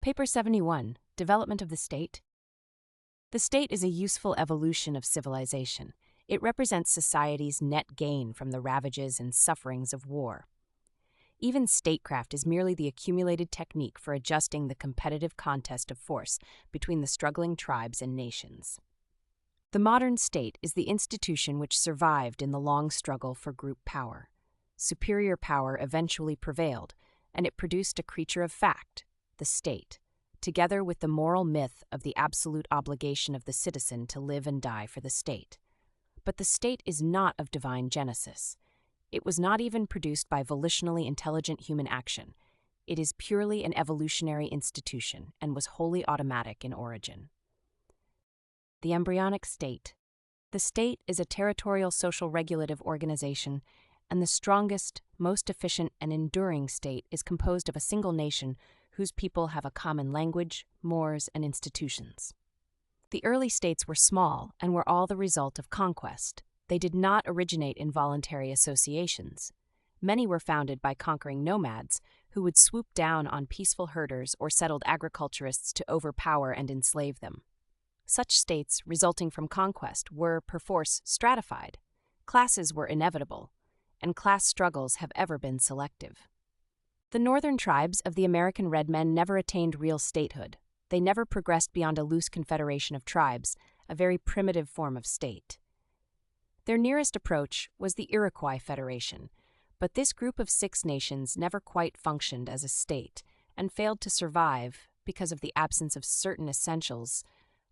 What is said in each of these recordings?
Paper 71, Development of the State. The state is a useful evolution of civilization. It represents society's net gain from the ravages and sufferings of war. Even statecraft is merely the accumulated technique for adjusting the competitive contest of force between the struggling tribes and nations. The modern state is the institution which survived in the long struggle for group power. Superior power eventually prevailed, and it produced a creature of fact, the state, together with the moral myth of the absolute obligation of the citizen to live and die for the state. But the state is not of divine genesis. It was not even produced by volitionally intelligent human action. It is purely an evolutionary institution and was wholly automatic in origin. The embryonic state. The state is a territorial social regulative organization, and the strongest, most efficient, and enduring state is composed of a single nation whose people have a common language, mores, and institutions. The early states were small and were all the result of conquest. They did not originate in voluntary associations. Many were founded by conquering nomads who would swoop down on peaceful herders or settled agriculturists to overpower and enslave them. Such states, resulting from conquest, were, perforce, stratified. Classes were inevitable, and class struggles have ever been selective. The northern tribes of the American red men never attained real statehood. They never progressed beyond a loose confederation of tribes, a very primitive form of state. Their nearest approach was the Iroquois Federation, but this group of 6 nations never quite functioned as a state and failed to survive because of the absence of certain essentials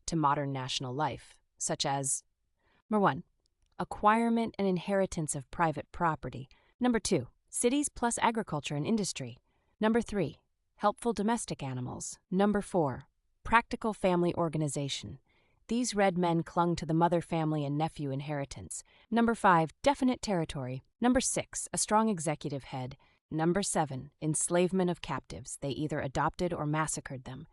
to modern national life, such as Number 1. Acquirement and inheritance of private property. Number 2. Cities plus agriculture and industry. Number 3. Helpful domestic animals. Number 4. Practical family organization. These red men clung to the mother family and nephew inheritance. Number 5. Definite territory. Number 6. A strong executive head. Number 7. Enslavement of captives. They either adopted or massacred them.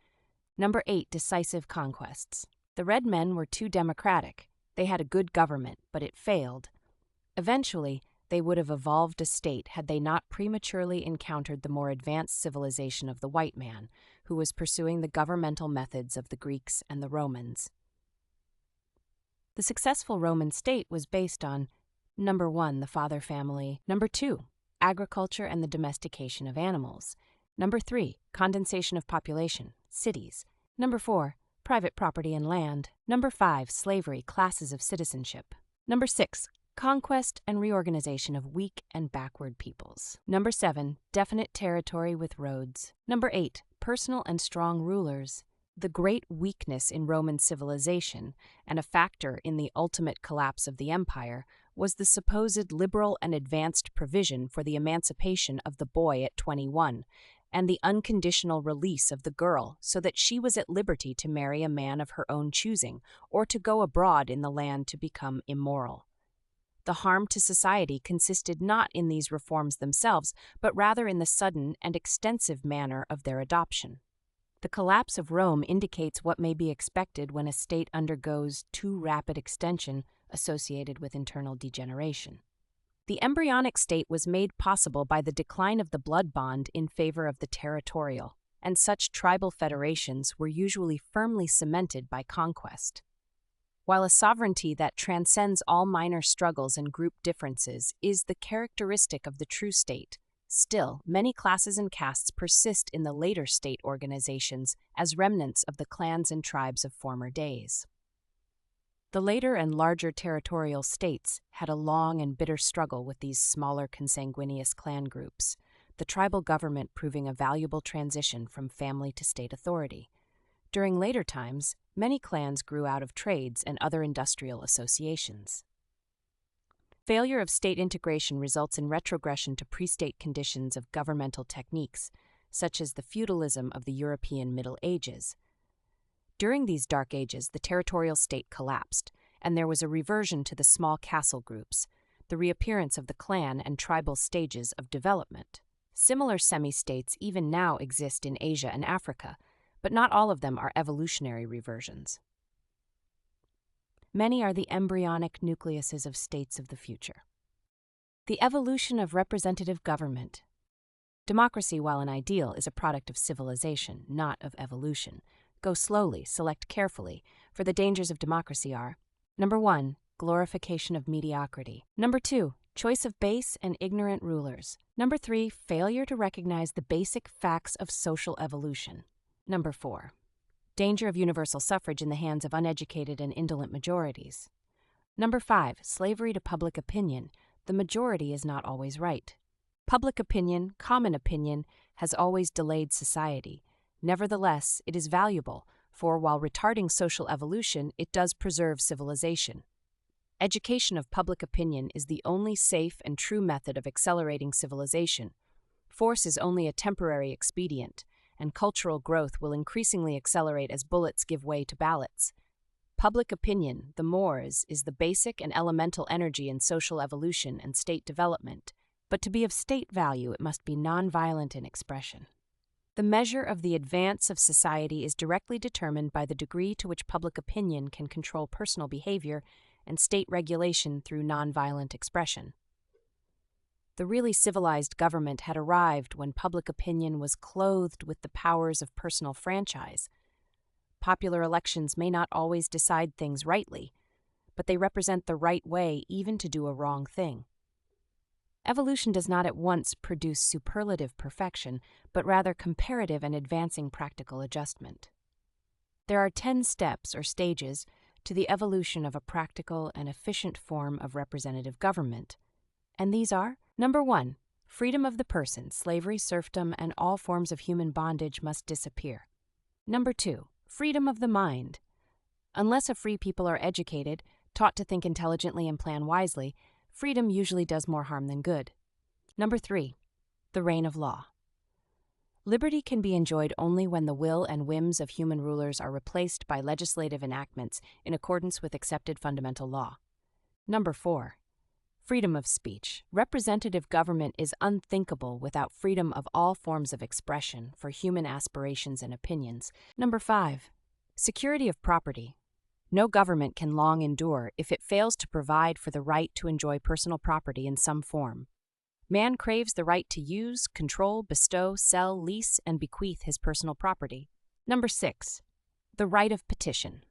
Number 8. Decisive conquests. The red men were too democratic. They had a good government, but it failed. Eventually, they would have evolved a state had they not prematurely encountered the more advanced civilization of the white man, who was pursuing the governmental methods of the Greeks and the Romans. The successful Roman state was based on Number 1. The father family. Number 2. Agriculture and the domestication of animals. Number 3. Condensation of population, cities. Number 4. Private property and land. Number 5. Slavery, classes of citizenship. Number 6. Conquest and reorganization of weak and backward peoples. Number 7. Definite territory with roads. Number 8. Personal and strong rulers. The great weakness in Roman civilization, and a factor in the ultimate collapse of the empire, was the supposed liberal and advanced provision for the emancipation of the boy at 21, and the unconditional release of the girl so that she was at liberty to marry a man of her own choosing, or to go abroad in the land to become immoral. The harm to society consisted not in these reforms themselves, but rather in the sudden and extensive manner of their adoption. The collapse of Rome indicates what may be expected when a state undergoes too rapid extension associated with internal degeneration. The embryonic state was made possible by the decline of the blood bond in favor of the territorial, and such tribal federations were usually firmly cemented by conquest. While a sovereignty that transcends all minor struggles and group differences is the characteristic of the true state, still, many classes and castes persist in the later state organizations as remnants of the clans and tribes of former days. The later and larger territorial states had a long and bitter struggle with these smaller consanguineous clan groups, the tribal government proving a valuable transition from family to state authority. During later times, many clans grew out of trades and other industrial associations. Failure of state integration results in retrogression to pre-state conditions of governmental techniques, such as the feudalism of the European Middle Ages. During these Dark Ages, the territorial state collapsed, and there was a reversion to the small castle groups, the reappearance of the clan and tribal stages of development. Similar semi-states even now exist in Asia and Africa, but not all of them are evolutionary reversions. Many are the embryonic nucleuses of states of the future. The evolution of representative government. Democracy, while an ideal, is a product of civilization, not of evolution. Go slowly, select carefully, for the dangers of democracy are: Number 1, glorification of mediocrity. Number 2, choice of base and ignorant rulers. Number 3, failure to recognize the basic facts of social evolution. Number 4, danger of universal suffrage in the hands of uneducated and indolent majorities. Number 5, slavery to public opinion. The majority is not always right. Public opinion, common opinion, has always delayed society. Nevertheless, it is valuable, for while retarding social evolution, it does preserve civilization. Education of public opinion is the only safe and true method of accelerating civilization. Force is only a temporary expedient, and cultural growth will increasingly accelerate as bullets give way to ballots. Public opinion, the mores, is the basic and elemental energy in social evolution and state development. But to be of state value, it must be nonviolent in expression. The measure of the advance of society is directly determined by the degree to which public opinion can control personal behavior and state regulation through nonviolent expression. The really civilized government had arrived when public opinion was clothed with the powers of personal franchise. Popular elections may not always decide things rightly, but they represent the right way even to do a wrong thing. Evolution does not at once produce superlative perfection, but rather comparative and advancing practical adjustment. There are 10 steps or stages to the evolution of a practical and efficient form of representative government, and these are: Number 1, freedom of the person, slavery, serfdom, and all forms of human bondage must disappear. Number 2, freedom of the mind. Unless a free people are educated, taught to think intelligently and plan wisely, freedom usually does more harm than good. Number 3, the reign of law. Liberty can be enjoyed only when the will and whims of human rulers are replaced by legislative enactments in accordance with accepted fundamental law. Number 4, freedom of speech. Representative government is unthinkable without freedom of all forms of expression for human aspirations and opinions. Number 5, security of property. No government can long endure if it fails to provide for the right to enjoy personal property in some form. Man craves the right to use, control, bestow, sell, lease, and bequeath his personal property. Number 6, the right of petition.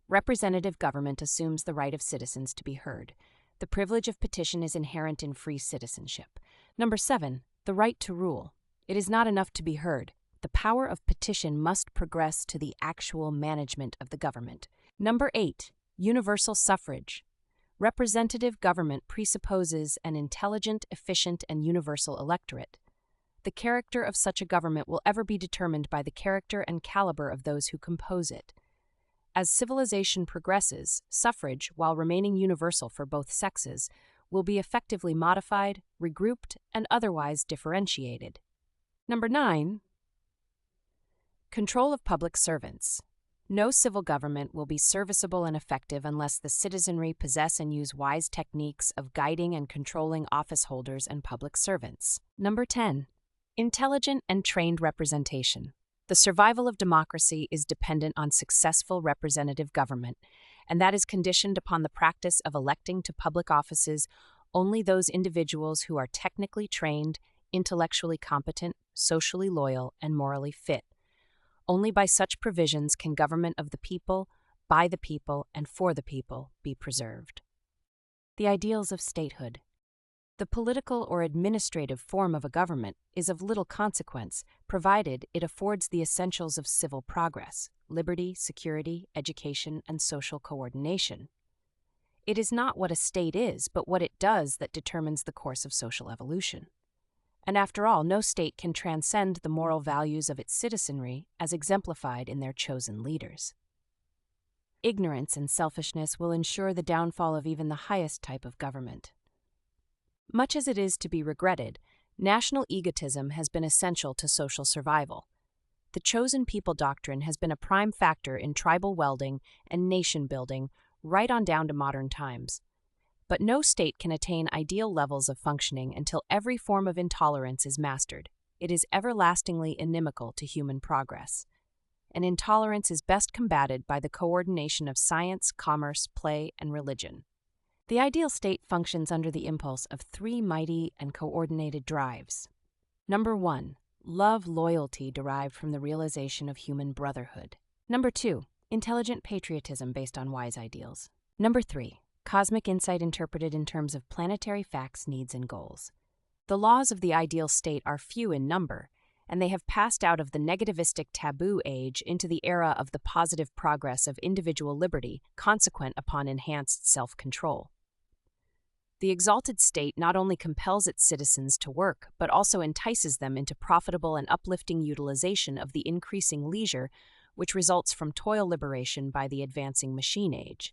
Representative government assumes the right of citizens to be heard. The privilege of petition is inherent in free citizenship. Number 7, the right to rule. It is not enough to be heard. The power of petition must progress to the actual management of the government. Number 8, universal suffrage. Representative government presupposes an intelligent, efficient, and universal electorate. The character of such a government will ever be determined by the character and caliber of those who compose it. As civilization progresses, suffrage, while remaining universal for both sexes, will be effectively modified, regrouped, and otherwise differentiated. Number 9, control of public servants. No civil government will be serviceable and effective unless the citizenry possess and use wise techniques of guiding and controlling office holders and public servants. Number 10, intelligent and trained representation. The survival of democracy is dependent on successful representative government, and that is conditioned upon the practice of electing to public offices only those individuals who are technically trained, intellectually competent, socially loyal, and morally fit. Only by such provisions can government of the people, by the people, and for the people be preserved. The ideals of statehood. The political or administrative form of a government is of little consequence, provided it affords the essentials of civil progress: liberty, security, education, and social coordination. It is not what a state is, but what it does that determines the course of social evolution. And after all, no state can transcend the moral values of its citizenry as exemplified in their chosen leaders. Ignorance and selfishness will ensure the downfall of even the highest type of government. Much as it is to be regretted, national egotism has been essential to social survival. The chosen people doctrine has been a prime factor in tribal welding and nation building right on down to modern times. But no state can attain ideal levels of functioning until every form of intolerance is mastered. It is everlastingly inimical to human progress. And intolerance is best combated by the coordination of science, commerce, play, and religion. The ideal state functions under the impulse of 3 mighty and coordinated drives: Number 1. Love loyalty derived from the realization of human brotherhood. Number 2. Intelligent patriotism based on wise ideals. Number 3. Cosmic insight interpreted in terms of planetary facts, needs, and goals. The laws of the ideal state are few in number, and they have passed out of the negativistic taboo age into the era of the positive progress of individual liberty consequent upon enhanced self-control. The exalted state not only compels its citizens to work, but also entices them into profitable and uplifting utilization of the increasing leisure which results from toil liberation by the advancing machine age.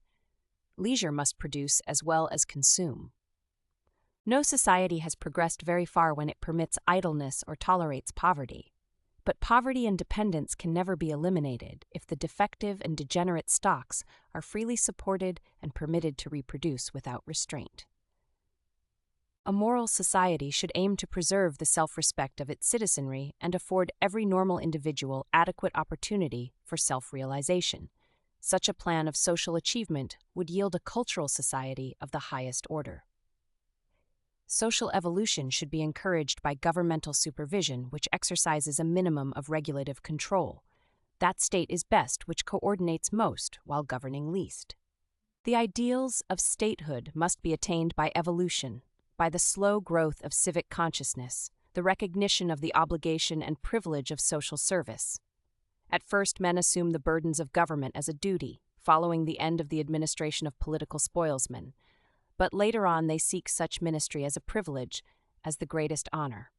Leisure must produce as well as consume. No society has progressed very far when it permits idleness or tolerates poverty. But poverty and dependence can never be eliminated if the defective and degenerate stocks are freely supported and permitted to reproduce without restraint. A moral society should aim to preserve the self-respect of its citizenry and afford every normal individual adequate opportunity for self-realization. Such a plan of social achievement would yield a cultural society of the highest order. Social evolution should be encouraged by governmental supervision, which exercises a minimum of regulative control. That state is best which coordinates most while governing least. The ideals of statehood must be attained by evolution, by the slow growth of civic consciousness, the recognition of the obligation and privilege of social service. At first, men assume the burdens of government as a duty, following the end of the administration of political spoilsmen, but later on they seek such ministry as a privilege, as the greatest honor.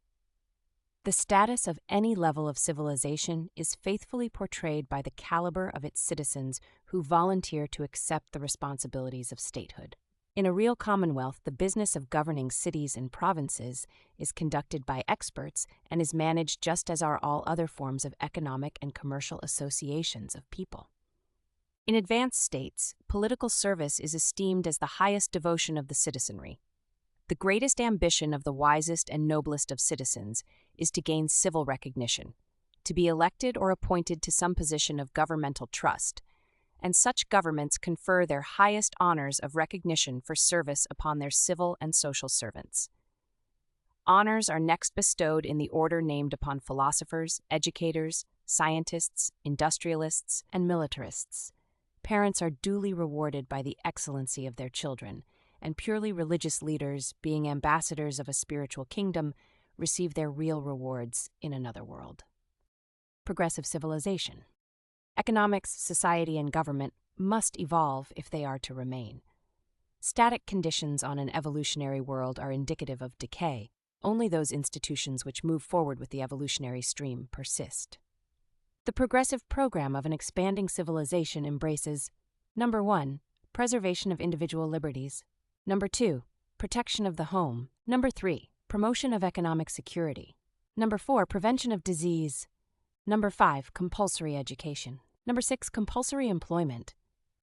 The status of any level of civilization is faithfully portrayed by the caliber of its citizens who volunteer to accept the responsibilities of statehood. In a real commonwealth, the business of governing cities and provinces is conducted by experts and is managed just as are all other forms of economic and commercial associations of people. In advanced states, political service is esteemed as the highest devotion of the citizenry. The greatest ambition of the wisest and noblest of citizens is to gain civil recognition, to be elected or appointed to some position of governmental trust, and such governments confer their highest honors of recognition for service upon their civil and social servants. Honors are next bestowed in the order named upon philosophers, educators, scientists, industrialists, and militarists. Parents are duly rewarded by the excellency of their children, and purely religious leaders, being ambassadors of a spiritual kingdom, receive their real rewards in another world. Progressive civilization. Economics, society, and government must evolve if they are to remain. Static conditions on an evolutionary world are indicative of decay. Only those institutions which move forward with the evolutionary stream persist. The progressive program of an expanding civilization embraces: Number 1, preservation of individual liberties. Number 2, protection of the home. Number 3, promotion of economic security. Number 4, prevention of disease. Number 5, compulsory education. Number 6, compulsory employment.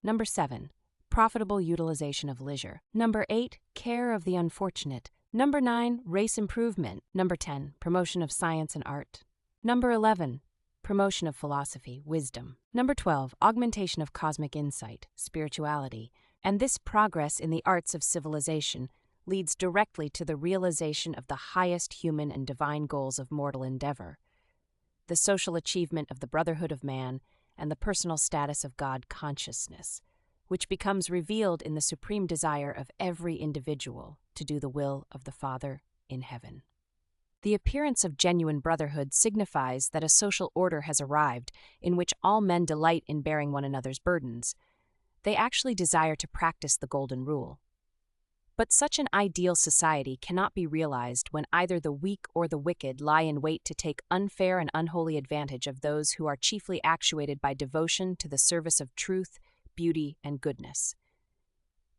Number 7, profitable utilization of leisure. Number 8, care of the unfortunate. Number 9, race improvement. Number 10, promotion of science and art. Number 11, promotion of philosophy, wisdom. Number 12, augmentation of cosmic insight, spirituality. And this progress in the arts of civilization leads directly to the realization of the highest human and divine goals of mortal endeavor: the social achievement of the brotherhood of man and the personal status of God consciousness, which becomes revealed in the supreme desire of every individual to do the will of the Father in heaven. The appearance of genuine brotherhood signifies that a social order has arrived in which all men delight in bearing one another's burdens. They actually desire to practice the golden rule. But such an ideal society cannot be realized when either the weak or the wicked lie in wait to take unfair and unholy advantage of those who are chiefly actuated by devotion to the service of truth, beauty, and goodness.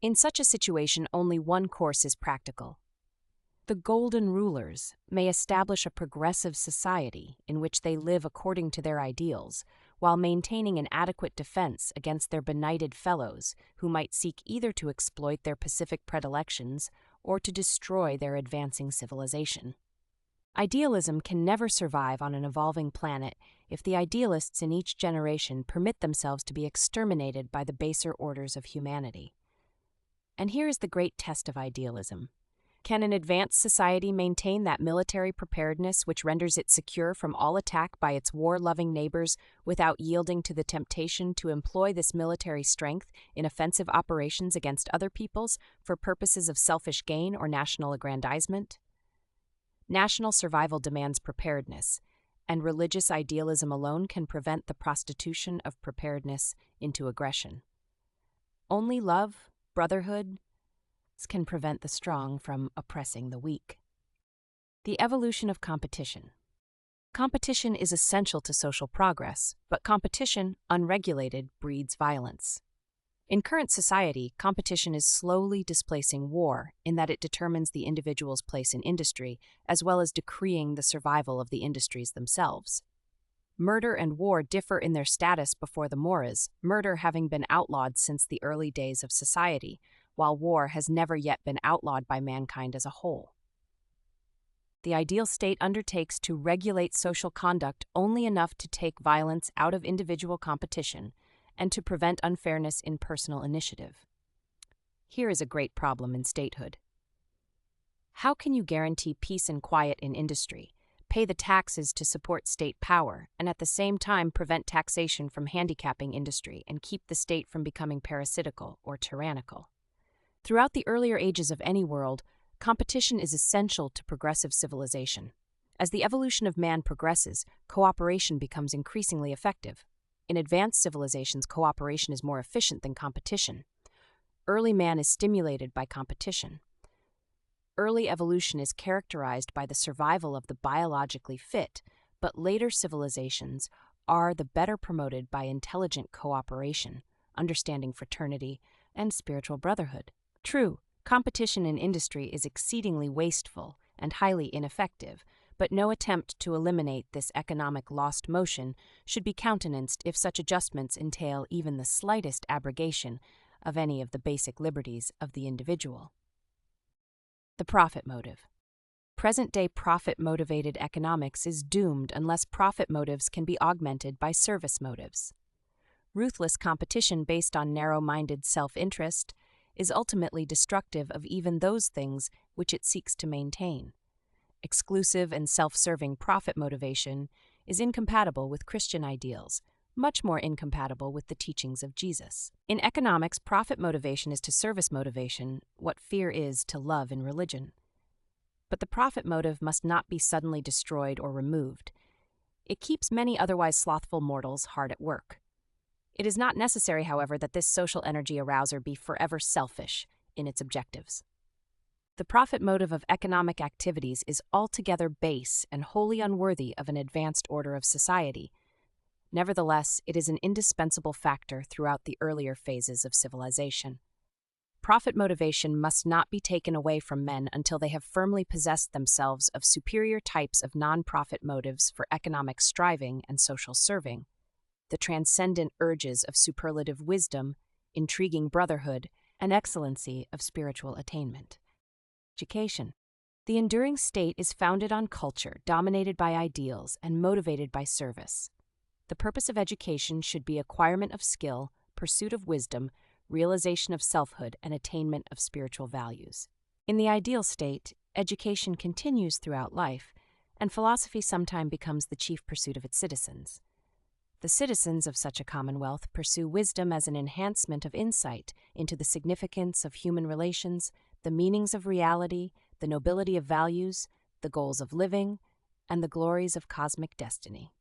In such a situation, only one course is practical. The golden rulers may establish a progressive society in which they live according to their ideals, while maintaining an adequate defense against their benighted fellows who might seek either to exploit their pacific predilections or to destroy their advancing civilization. Idealism can never survive on an evolving planet if the idealists in each generation permit themselves to be exterminated by the baser orders of humanity. And here is the great test of idealism. Can an advanced society maintain that military preparedness which renders it secure from all attack by its war-loving neighbors without yielding to the temptation to employ this military strength in offensive operations against other peoples for purposes of selfish gain or national aggrandizement? National survival demands preparedness, and religious idealism alone can prevent the prostitution of preparedness into aggression. Only love, brotherhood, can prevent the strong from oppressing the weak. The evolution of competition. Competition is essential to social progress, but competition, unregulated, breeds violence. In current society, competition is slowly displacing war in that it determines the individual's place in industry, as well as decreeing the survival of the industries themselves. Murder and war differ in their status before the Moras, murder having been outlawed since the early days of society, while war has never yet been outlawed by mankind as a whole. The ideal state undertakes to regulate social conduct only enough to take violence out of individual competition and to prevent unfairness in personal initiative. Here is a great problem in statehood. How can you guarantee peace and quiet in industry, pay the taxes to support state power, and at the same time prevent taxation from handicapping industry and keep the state from becoming parasitical or tyrannical? Throughout the earlier ages of any world, competition is essential to progressive civilization. As the evolution of man progresses, cooperation becomes increasingly effective. In advanced civilizations, cooperation is more efficient than competition. Early man is stimulated by competition. Early evolution is characterized by the survival of the biologically fit, but later civilizations are the better promoted by intelligent cooperation, understanding fraternity, and spiritual brotherhood. True, competition in industry is exceedingly wasteful and highly ineffective, but no attempt to eliminate this economic lost motion should be countenanced if such adjustments entail even the slightest abrogation of any of the basic liberties of the individual. The profit motive. Present-day profit-motivated economics is doomed unless profit motives can be augmented by service motives. Ruthless competition based on narrow-minded self-interest is ultimately destructive of even those things which it seeks to maintain. Exclusive and self-serving profit motivation is incompatible with Christian ideals, much more incompatible with the teachings of Jesus. In economics, profit motivation is to service motivation what fear is to love in religion. But the profit motive must not be suddenly destroyed or removed. It keeps many otherwise slothful mortals hard at work. It is not necessary, however, that this social energy arouser be forever selfish in its objectives. The profit motive of economic activities is altogether base and wholly unworthy of an advanced order of society. Nevertheless, it is an indispensable factor throughout the earlier phases of civilization. Profit motivation must not be taken away from men until they have firmly possessed themselves of superior types of non-profit motives for economic striving and social serving. The transcendent urges of superlative wisdom, intriguing brotherhood, and excellency of spiritual attainment. Education. The enduring state is founded on culture, dominated by ideals, and motivated by service. The purpose of education should be acquirement of skill, pursuit of wisdom, realization of selfhood, and attainment of spiritual values. In the ideal state, education continues throughout life, and philosophy sometimes becomes the chief pursuit of its citizens. The citizens of such a commonwealth pursue wisdom as an enhancement of insight into the significance of human relations, the meanings of reality, the nobility of values, the goals of living, and the glories of cosmic destiny.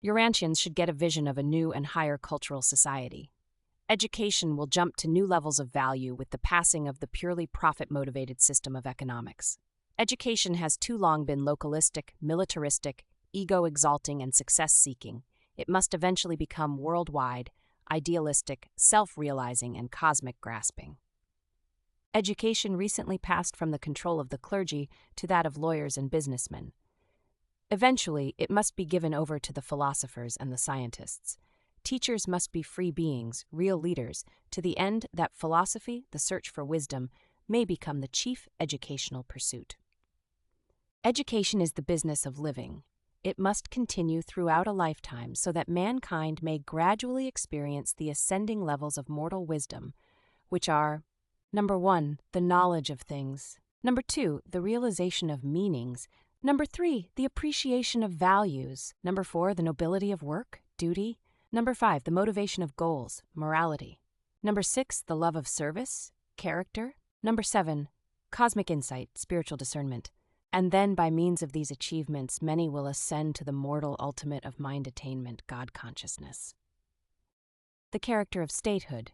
Urantians should get a vision of a new and higher cultural society. Education will jump to new levels of value with the passing of the purely profit-motivated system of economics. Education has too long been localistic, militaristic, ego-exalting, and success-seeking. It must eventually become worldwide, idealistic, self-realizing, and cosmic grasping. Education recently passed from the control of the clergy to that of lawyers and businessmen. Eventually, it must be given over to the philosophers and the scientists. Teachers must be free beings, real leaders, to the end that philosophy, the search for wisdom, may become the chief educational pursuit. Education is the business of living. It must continue throughout a lifetime so that mankind may gradually experience the ascending levels of mortal wisdom, which are: number 1, the knowledge of things. Number 2, the realization of meanings. Number 3, the appreciation of values. Number 4, the nobility of work, duty. Number 5, the motivation of goals, morality. Number 6, the love of service, character. Number 7, cosmic insight, spiritual discernment. And then, by means of these achievements, many will ascend to the mortal ultimate of mind attainment, God consciousness. The character of statehood.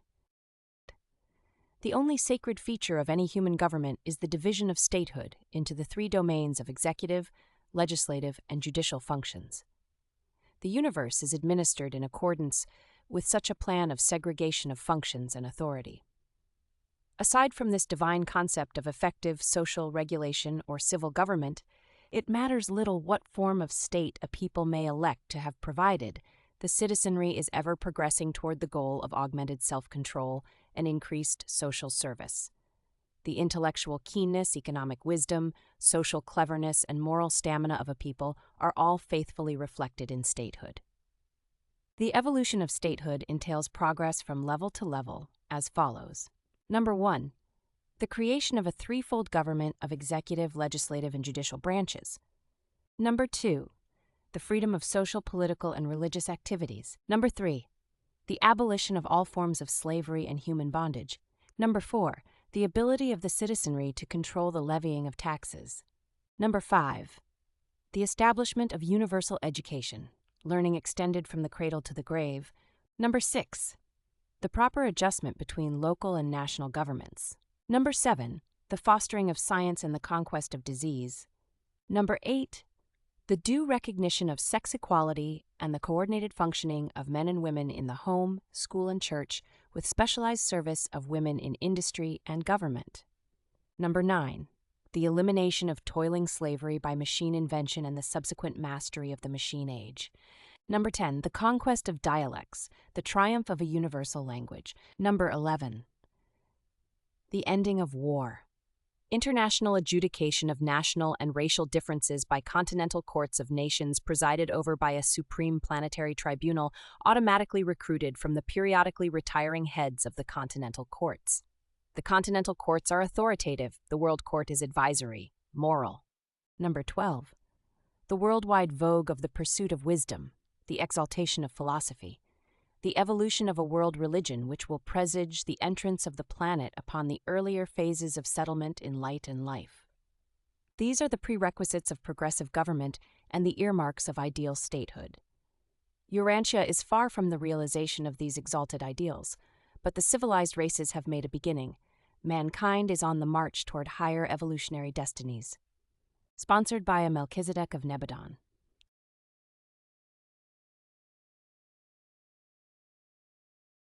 The only sacred feature of any human government is the division of statehood into the 3 domains of executive, legislative, and judicial functions. The universe is administered in accordance with such a plan of segregation of functions and authority. Aside from this divine concept of effective social regulation or civil government, it matters little what form of state a people may elect to have provided. The citizenry is ever progressing toward the goal of augmented self-control and increased social service. The intellectual keenness, economic wisdom, social cleverness, and moral stamina of a people are all faithfully reflected in statehood. The evolution of statehood entails progress from level to level as follows. Number 1, the creation of a 3-fold government of executive, legislative, and judicial branches. Number 2, the freedom of social, political, and religious activities. Number 3, the abolition of all forms of slavery and human bondage. Number 4, the ability of the citizenry to control the levying of taxes. Number 5, the establishment of universal education, learning extended from the cradle to the grave. Number 6, the proper adjustment between local and national governments. Number 7, the fostering of science and the conquest of disease. Number 8, the due recognition of sex equality and the coordinated functioning of men and women in the home, school, and church, with specialized service of women in industry and government. Number 9, the elimination of toiling slavery by machine invention and the subsequent mastery of the machine age. Number 10, the conquest of dialects, the triumph of a universal language. Number 11, the ending of war. International adjudication of national and racial differences by continental courts of nations presided over by a supreme planetary tribunal automatically recruited from the periodically retiring heads of the continental courts. The continental courts are authoritative, the world court is advisory, moral. Number 12, the worldwide vogue of the pursuit of wisdom, the exaltation of philosophy, the evolution of a world religion which will presage the entrance of the planet upon the earlier phases of settlement in light and life. These are the prerequisites of progressive government and the earmarks of ideal statehood. Urantia is far from the realization of these exalted ideals, but the civilized races have made a beginning. Mankind is on the march toward higher evolutionary destinies. Sponsored by a Melchizedek of Nebadon.